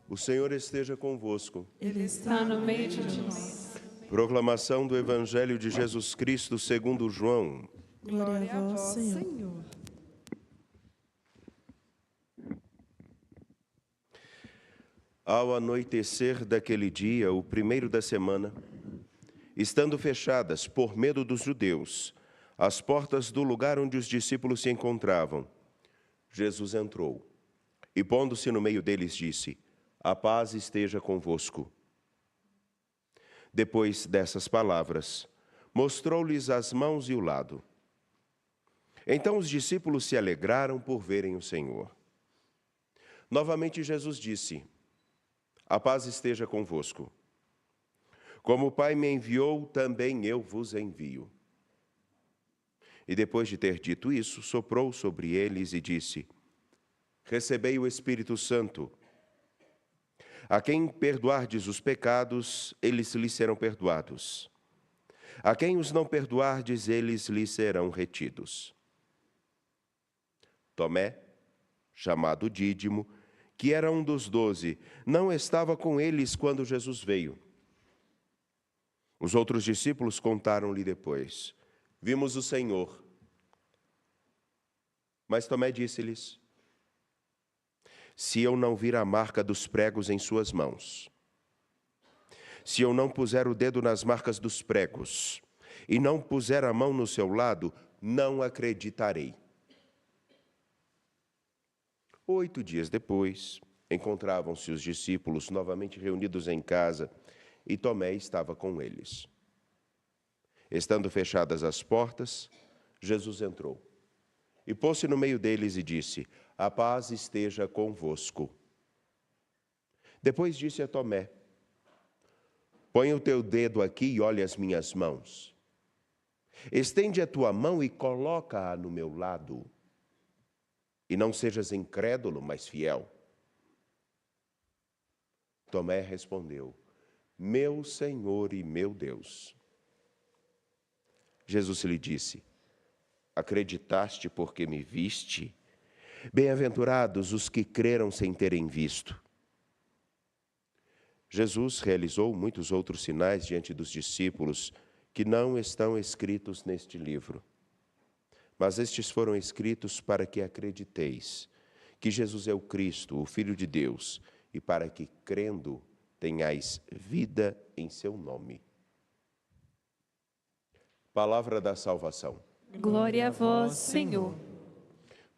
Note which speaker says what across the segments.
Speaker 1: O Senhor esteja convosco.
Speaker 2: Ele está no meio de nós.
Speaker 1: Proclamação do Evangelho de Jesus Cristo segundo João.
Speaker 2: Glória a vós, Senhor.
Speaker 1: Ao anoitecer daquele dia, o primeiro da semana, estando fechadas, por medo dos judeus, as portas do lugar onde os discípulos se encontravam, Jesus entrou e, pondo-se no meio deles, disse: A paz esteja convosco. Depois dessas palavras, mostrou-lhes as mãos e o lado. Então os discípulos se alegraram por verem o Senhor. Novamente Jesus disse: A paz esteja convosco. Como o Pai me enviou, também eu vos envio. E depois de ter dito isso, soprou sobre eles e disse: Recebei o Espírito Santo. A quem perdoardes os pecados, eles lhes serão perdoados. A quem os não perdoardes, eles lhes serão retidos. Tomé, chamado Dídimo, que era um dos 12, não estava com eles quando Jesus veio. Os outros discípulos contaram-lhe depois: Vimos o Senhor. Mas Tomé disse-lhes: Se eu não vir a marca dos pregos em suas mãos, se eu não puser o dedo nas marcas dos pregos e não puser a mão no seu lado, não acreditarei. 8 dias depois, encontravam-se os discípulos novamente reunidos em casa e Tomé estava com eles. Estando fechadas as portas, Jesus entrou e pôs-se no meio deles e disse: A paz esteja convosco. Depois disse a Tomé: Põe o teu dedo aqui e olha as minhas mãos. Estende a tua mão e coloca-a no meu lado. E não sejas incrédulo, mas fiel. Tomé respondeu: Meu Senhor e meu Deus. Jesus lhe disse: Acreditaste porque me viste? Bem-aventurados os que creram sem terem visto. Jesus realizou muitos outros sinais diante dos discípulos que não estão escritos neste livro. Mas estes foram escritos para que acrediteis que Jesus é o Cristo, o Filho de Deus, e para que, crendo, tenhais vida em seu nome. Palavra da salvação.
Speaker 2: Glória a vós, Senhor.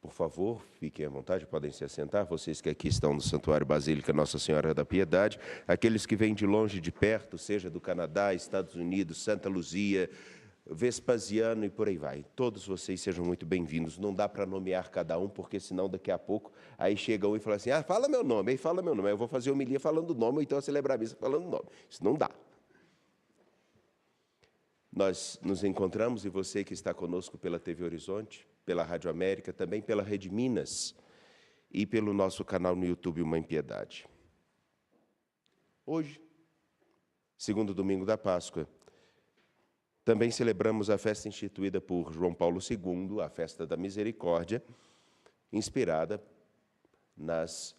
Speaker 1: Por favor, fiquem à vontade, podem se assentar, vocês que aqui estão no Santuário Basílica Nossa Senhora da Piedade, aqueles que vêm de longe, de perto, seja do Canadá, Estados Unidos, Santa Luzia, Vespasiano e por aí vai. Todos vocês sejam muito bem-vindos. Não dá para nomear cada um, porque senão daqui a pouco aí chega um e fala assim: fala meu nome, aí fala meu nome, aí eu vou fazer homilia falando o nome, ou então eu celebrar a missa falando o nome. Isso não dá. Nós nos encontramos, e você que está conosco pela TV Horizonte, pela Rádio América, também pela Rede Minas e pelo nosso canal no YouTube Uma Impiedade. Hoje, segundo domingo da Páscoa, também celebramos a festa instituída por João Paulo II, a Festa da Misericórdia, inspirada nas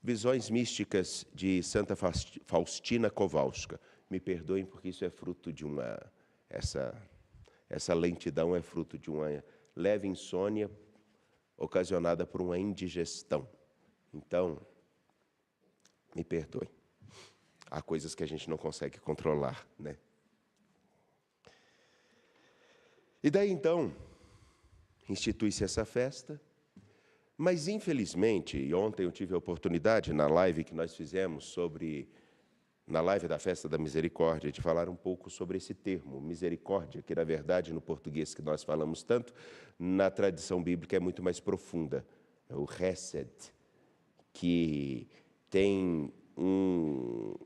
Speaker 1: visões místicas de Santa Faustina Kowalska. Me perdoem porque isso é fruto de essa lentidão é fruto de uma leve insônia ocasionada por uma indigestão. Então, me perdoem. Há coisas que a gente não consegue controlar, né? E daí, então, institui-se essa festa, mas, infelizmente, e ontem eu tive a oportunidade, na live que nós fizemos na live da Festa da Misericórdia, de falar um pouco sobre esse termo, misericórdia, que, na verdade, no português que nós falamos tanto, na tradição bíblica é muito mais profunda. É o Hesed, que tem uma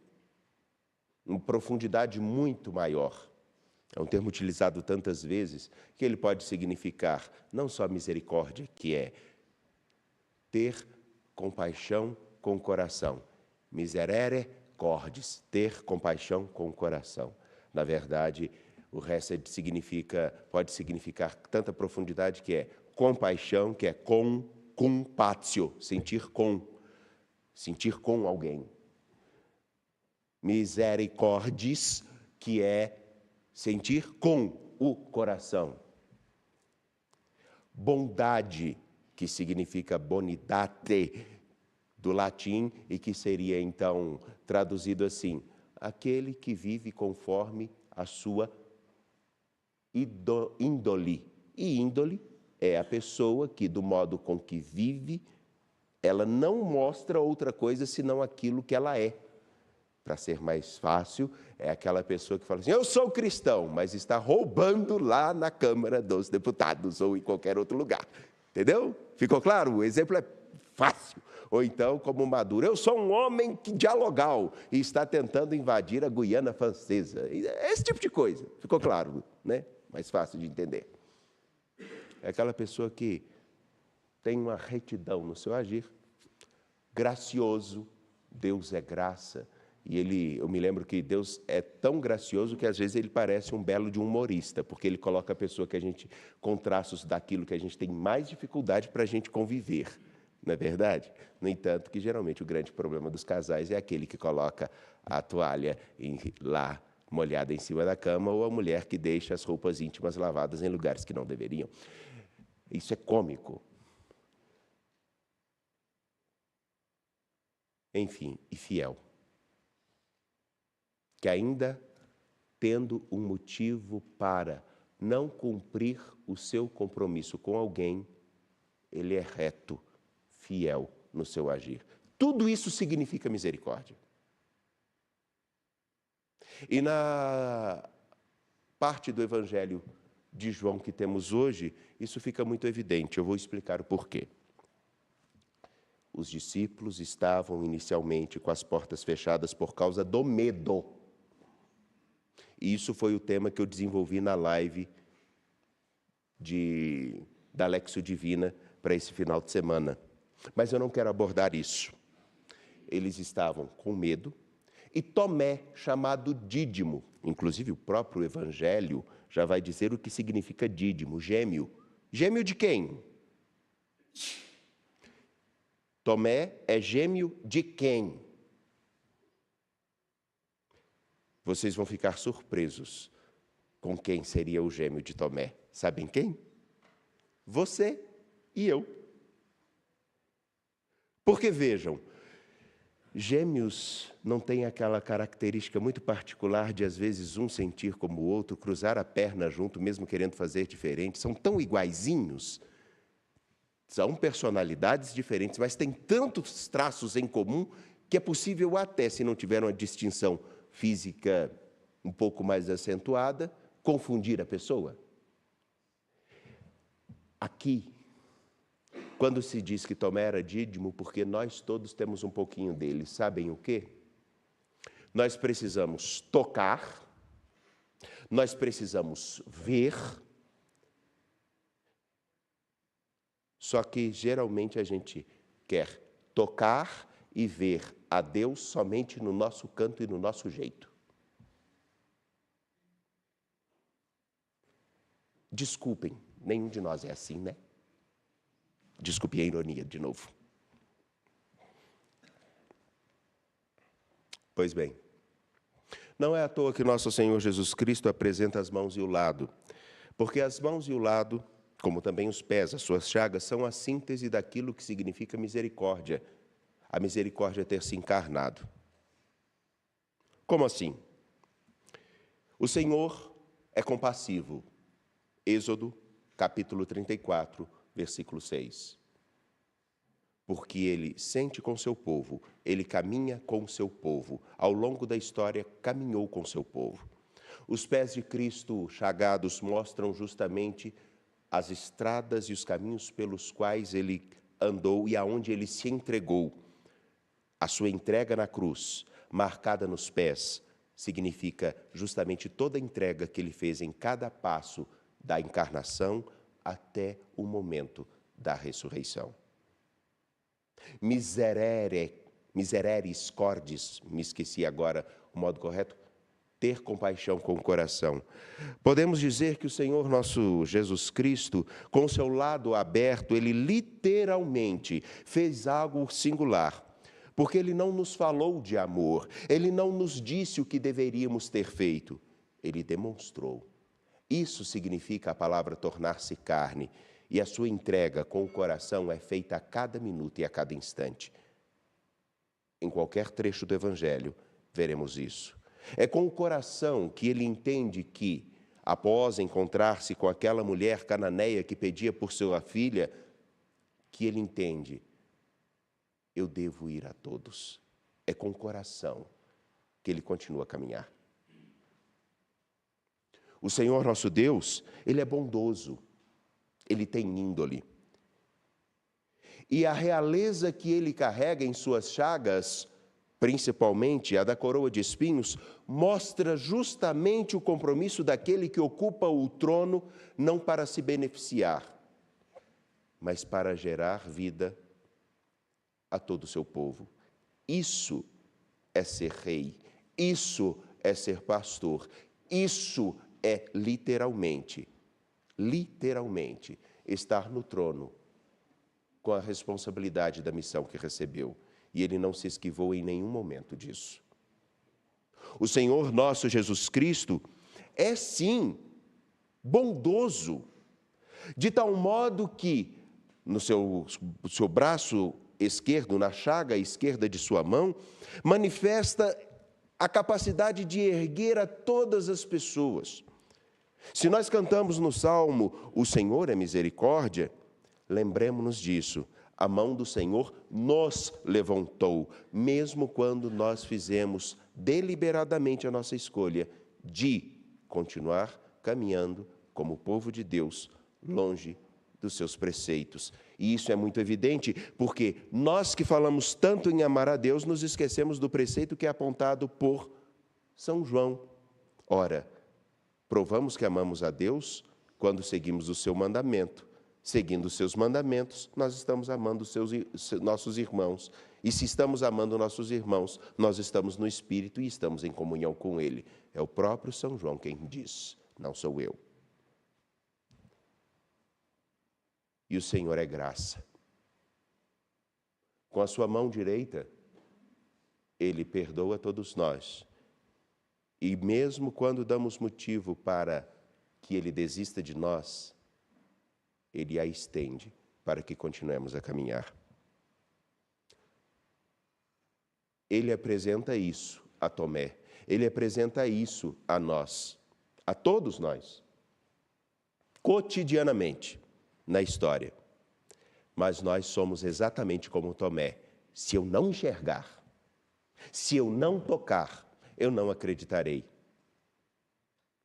Speaker 1: profundidade muito maior. É um termo utilizado tantas vezes que ele pode significar não só misericórdia, que é ter compaixão com o coração. Miserere cordis, ter compaixão com o coração. Na verdade, o Hesed pode significar tanta profundidade que é compaixão, que é com compatio, sentir com alguém. Misericordis, que é sentir com o coração. Bondade, que significa bonidade, do latim, e que seria então traduzido assim: aquele que vive conforme a sua índole. E índole é a pessoa que, do modo com que vive, ela não mostra outra coisa senão aquilo que ela é. Para ser mais fácil, é aquela pessoa que fala assim: eu sou cristão, mas está roubando lá na Câmara dos Deputados ou em qualquer outro lugar. Entendeu? Ficou claro? O exemplo é fácil. Ou então, como Maduro: eu sou um homem dialogal e está tentando invadir a Guiana Francesa. Esse tipo de coisa. Ficou claro, né? Mais fácil de entender. É aquela pessoa que tem uma retidão no seu agir, gracioso, Deus é graça. E eu me lembro que Deus é tão gracioso que às vezes ele parece um belo de um humorista, porque ele coloca a pessoa que a gente, com traços daquilo que a gente tem mais dificuldade para a gente conviver, não é verdade? No entanto, que geralmente o grande problema dos casais é aquele que coloca a toalha lá molhada em cima da cama, ou a mulher que deixa as roupas íntimas lavadas em lugares que não deveriam. Isso é cômico. Enfim, e fiel. Que ainda tendo um motivo para não cumprir o seu compromisso com alguém, ele é reto, fiel no seu agir. Tudo isso significa misericórdia. E na parte do Evangelho de João que temos hoje, isso fica muito evidente. Eu vou explicar o porquê. Os discípulos estavam inicialmente com as portas fechadas por causa do medo. E isso foi o tema que eu desenvolvi na live da Lexio Divina para esse final de semana. Mas eu não quero abordar isso. Eles estavam com medo. E Tomé, chamado Dídimo, inclusive o próprio Evangelho já vai dizer o que significa dídimo, gêmeo. Gêmeo de quem? Tomé é gêmeo de quem? Vocês vão ficar surpresos com quem seria o gêmeo de Tomé. Sabem quem? Você e eu. Porque vejam, gêmeos não têm aquela característica muito particular de, às vezes, um sentir como o outro, cruzar a perna junto, mesmo querendo fazer diferente. São tão iguaizinhos. São personalidades diferentes, mas têm tantos traços em comum que é possível até, se não tiver uma distinção física um pouco mais acentuada, confundir a pessoa. Aqui, quando se diz que Tomé era dídimo, porque nós todos temos um pouquinho dele, sabem o quê? Nós precisamos tocar, nós precisamos ver, só que geralmente a gente quer tocar e ver a Deus somente no nosso canto e no nosso jeito. Desculpem, nenhum de nós é assim, né? Desculpe a ironia de novo. Pois bem, não é à toa que nosso Senhor Jesus Cristo apresenta as mãos e o lado, porque as mãos e o lado, como também os pés, as suas chagas, são a síntese daquilo que significa misericórdia. A misericórdia ter se encarnado. Como assim? O Senhor é compassivo. Êxodo, capítulo 34, versículo 6. Porque ele sente com seu povo, ele caminha com seu povo. Ao longo da história, caminhou com seu povo. Os pés de Cristo chagados mostram justamente as estradas e os caminhos pelos quais ele andou e aonde ele se entregou. A sua entrega na cruz, marcada nos pés, significa justamente toda a entrega que ele fez em cada passo da encarnação até o momento da ressurreição. Misereris cordis, me esqueci agora o modo correto, ter compaixão com o coração. Podemos dizer que o Senhor nosso Jesus Cristo, com o seu lado aberto, ele literalmente fez algo singular. Porque ele não nos falou de amor, ele não nos disse o que deveríamos ter feito, ele demonstrou. Isso significa a palavra tornar-se carne, e a sua entrega com o coração é feita a cada minuto e a cada instante. Em qualquer trecho do Evangelho, veremos isso. É com o coração que ele entende que, após encontrar-se com aquela mulher cananeia que pedia por sua filha, que ele entende: eu devo ir a todos. É com o coração que ele continua a caminhar. O Senhor nosso Deus, ele é bondoso, ele tem índole. E a realeza que ele carrega em suas chagas, principalmente a da coroa de espinhos, mostra justamente o compromisso daquele que ocupa o trono, não para se beneficiar, mas para gerar vida a todo o seu povo. Isso é ser rei, isso é ser pastor, isso é literalmente estar no trono com a responsabilidade da missão que recebeu. E ele não se esquivou em nenhum momento disso. O Senhor nosso Jesus Cristo é sim bondoso, de tal modo que no seu braço esquerdo, na chaga esquerda de sua mão, manifesta a capacidade de erguer a todas as pessoas. Se nós cantamos no Salmo, o Senhor é misericórdia, lembremos-nos disso. A mão do Senhor nos levantou, mesmo quando nós fizemos deliberadamente a nossa escolha de continuar caminhando como povo de Deus, longe dos seus preceitos. E isso é muito evidente, porque nós que falamos tanto em amar a Deus, nos esquecemos do preceito que é apontado por São João. Ora, provamos que amamos a Deus quando seguimos o seu mandamento. Seguindo os seus mandamentos, nós estamos amando nossos irmãos. E se estamos amando nossos irmãos, nós estamos no Espírito e estamos em comunhão com Ele. É o próprio São João quem diz, não sou eu. E o Senhor é graça. Com a sua mão direita, Ele perdoa todos nós. E mesmo quando damos motivo para que Ele desista de nós, Ele a estende para que continuemos a caminhar. Ele apresenta isso a Tomé. Ele apresenta isso a nós, a todos nós, cotidianamente, na história. Mas nós somos exatamente como Tomé. Se eu não enxergar, se eu não tocar, eu não acreditarei.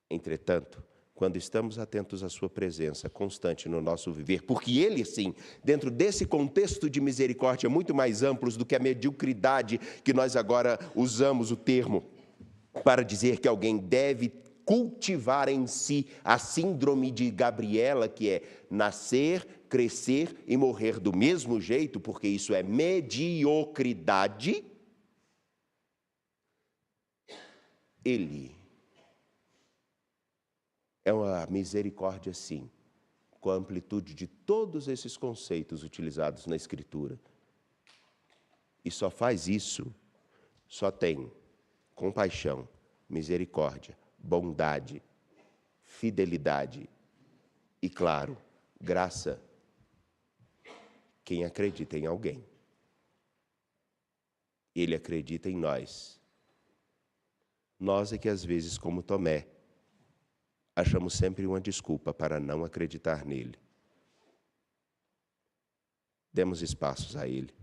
Speaker 1: Entretanto, quando estamos atentos à sua presença constante no nosso viver, porque Ele, sim, dentro desse contexto de misericórdia muito mais amplos do que a mediocridade que nós agora usamos o termo para dizer que alguém deve cultivar em si a síndrome de Gabriela, que é nascer, crescer e morrer do mesmo jeito, porque isso é mediocridade. Ele é uma misericórdia, sim, com a amplitude de todos esses conceitos utilizados na Escritura. E só faz isso, só tem compaixão, misericórdia, bondade, fidelidade e, claro, graça. Quem acredita em alguém. Ele acredita em nós. Nós é que, às vezes, como Tomé, achamos sempre uma desculpa para não acreditar nele. Demos espaços a ele,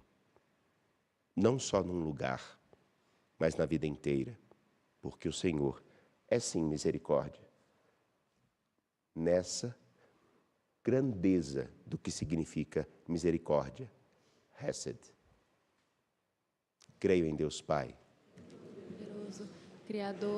Speaker 1: não só num lugar, mas na vida inteira, porque o Senhor é sim misericórdia. Nessa grandeza do que significa misericórdia, Hesed. Creio em Deus Pai,
Speaker 2: Poderoso, Criador.